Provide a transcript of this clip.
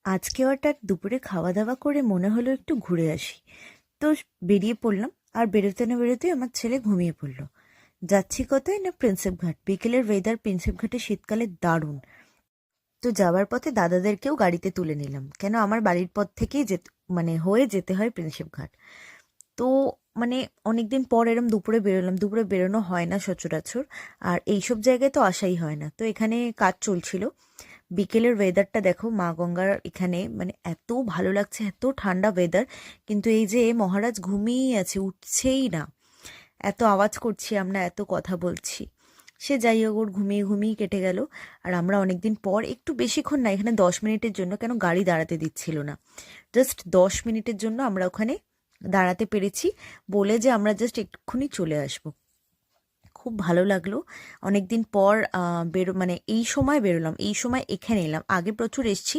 আজকে হঠাৎ দুপুরে খাওয়া দাওয়া করে মনে হলো একটু ঘুরে আসি। তো বেরিয়ে পড়লাম। আর বেরোতে না বেরোতেই আমার ছেলে ঘুমিয়ে পড়লো। যাচ্ছি কোথায় না প্রিন্সেপ ঘাট। বিকেলের ওয়েদার প্রিন্সেপ ঘাটে শীতকালে দারুণ। তো যাওয়ার পথে দাদাদেরকেও গাড়িতে তুলে নিলাম, কেন আমার বাড়ির পথ থেকেই যেতে মানে হয়ে যেতে হয় প্রিন্সেপ ঘাট। তো মানে অনেকদিন পর এরম দুপুরে বেরোলাম, দুপুরে বেরোনো হয় না সচরাচর। আর এইসব জায়গায় তো আসাই হয় না, তো এখানে কাজ চলছিল। বিকেলের ওয়েদারটা দেখো, মা গঙ্গার এখানে মানে এত ভালো লাগছে, এত ঠান্ডা ওয়েদার। কিন্তু এই যে মহারাজ ঘুমিয়েই আছে, উঠছেই না। এত আওয়াজ করছি আমরা, এত কথা বলছি। সে যাই হোক, ওর ঘুমিয়ে ঘুমিয়ে কেটে গেল। আর আমরা অনেকদিন পর একটু বেশিক্ষণ না, এখানে 10 মিনিটের জন্য, কেন গাড়ি দাঁড়াতে দিচ্ছিল না, জাস্ট 10 মিনিটের জন্য আমরা ওখানে দাঁড়াতে পেরেছি, বলে যে আমরা জাস্ট এক্ষুনি চলে আসবো। খুব ভালো লাগলো। অনেকদিন পর মানে এই সময় বেরোলাম, এই সময় এখানে এলাম। আগে প্রচুর এসছি,